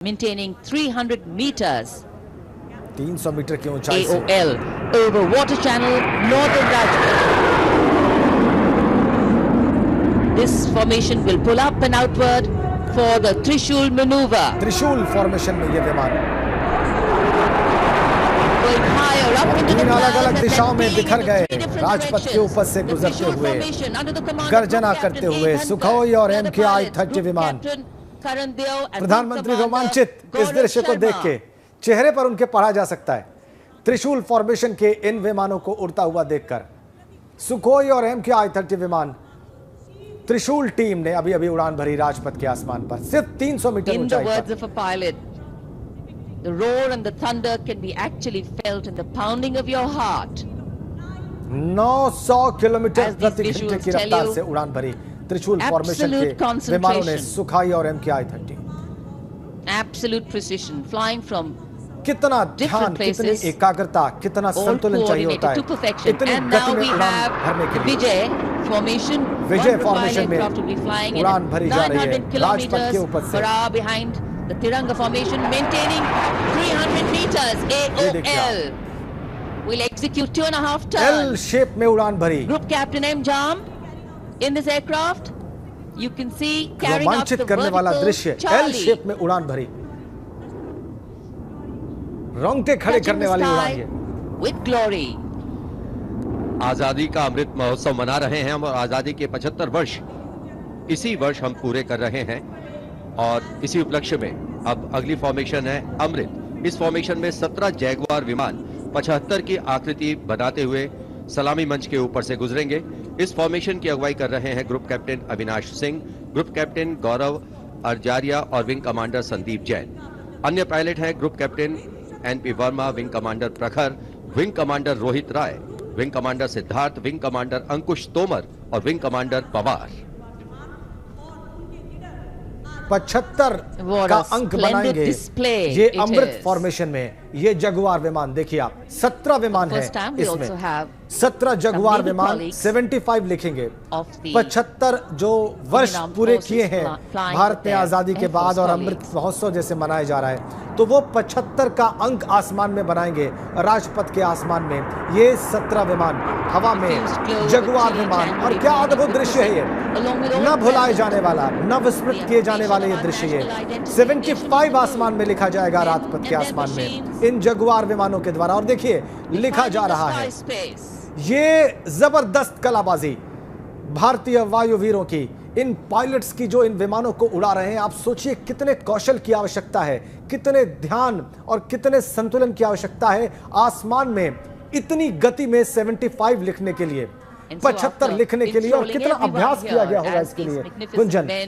maintaining 300 meters 300 metre की ऊंचाई से AOL over water channel northern Rajput. This formation will pull up and outward for the Trishul maneuver. त्रिशूल formation में ये विमान Going higher up into the तीन अलग अलग clouds दिशाओं and में then बिखर peeling गए into three different राजपथ के directions. ऊपर से The गुजरते Trishul हुए formation under the command of गर्जना Group करते Captain हुए A. Hunter, सुखोई और and the MKI pilots, 30 Group विमान Captain Karan Deo and प्रधानमंत्री Group रोमांचित Commander इस दृश्य को Gaurav देख Sharma. के चेहरे पर उनके पढ़ा जा सकता है। त्रिशूल फॉर्मेशन के इन विमानों को उड़ता हुआ देखकर सुखोई और MKI 30 विमान त्रिशूल टीम ने अभी अभी उड़ान भरी राजपथ के आसमान पर सिर्फ 300 मीटर In the ऊंचाई words पर। of a pilot, the roar and the thunder can be actually felt in the pounding of your heart. 900 kilometre As these प्रति घंटे visuals की tell रफ्तार you, से उड़ान भरी त्रिशूल फॉर्मेशन absolute के विमानों ने concentration. सुखाई और MKI 30 Absolute precision, flying from कितना ध्यान, कितनी places, एकाग्रता, कितना all संतुलन चाहिए होता coordinated है to perfection. इतनी And गति now में we उड़ान have भरने के लिए Vijay formation. विजय One फॉर्मेशन pilot में craft will be flying in उड़ान भरी जा रही है 900 राजपथ के kilometers ऊपर से। per hour behind the Tiranga formation, maintaining 300 meters देखिए AOL. Will execute 2.5 L turns. Shape में उड़ान भरी Group Captain M. Jam in this aircraft. You can see carrying up रोमांचित the करने वाला vertical दृश्य एल Charlie. शेप में उड़ान भरी रोंगटे खड़े Touching करने the वाली उड़ान sky ये with glory. आजादी का अमृत महोत्सव मना रहे हैं हम और आजादी के 75 वर्ष इसी वर्ष हम पूरे कर रहे हैं और इसी उपलक्ष्य में अब अगली फॉर्मेशन है अमृत। इस फॉर्मेशन में 17 जैगुआर विमान 75 की आकृति बनाते हुए सलामी मंच के ऊपर से गुजरेंगे। इस फॉर्मेशन की अगुवाई कर रहे हैं group captain Avinash Singh, group captain Gaurav Arjaria और विंग कमांडर संदीप जैन। अन्य पायलट हैं group captain NP Verma, wing commander Prakhar, wing commander Rohit Rai, wing commander Siddharth, wing commander Ankush Tomar और विंग कमांडर पवार। 75 What का a अंक splendid बनाएंगे display ये it अमृत is. फॉर्मेशन में। ये जगुआर विमान देखिए आप 17 विमान First है time we इसमें also have 17 जगुआर naval विमान colleagues 75 लिखेंगे of the 75 जो वर्ष Armed पूरे Forces किए हैं flying भारत with में their आजादी के Air बाद Force और colleagues. अमृत महोत्सव जैसे मनाया जा रहा है तो वो 75 का अंक आसमान में बनाएंगे राजपथ के आसमान में। ये 17 विमान हवा में जगुआर विमान और क्या अद्भुत दृश्य है ये, न भुलाए जाने वाला, न विस्मृत किए जाने वाले ये दृश्य ये 75 आसमान में लिखा जाएगा राजपथ के आसमान में इन जगुआर विमानों के द्वारा। और देखिए लिखा जा रहा है ये जबरदस्त कलाबाजी भारतीय वायुवीरों की, इन पायलट्स की जो इन विमानों को उड़ा रहे हैं। आप सोचिए कितने कौशल की आवश्यकता है, कितने ध्यान और कितने संतुलन की आवश्यकता है आसमान में इतनी गति में 75 लिखने के लिए, 75 लिखने के लिए, और कितना अभ्यास किया गया होगा इसके लिए। गुंजन।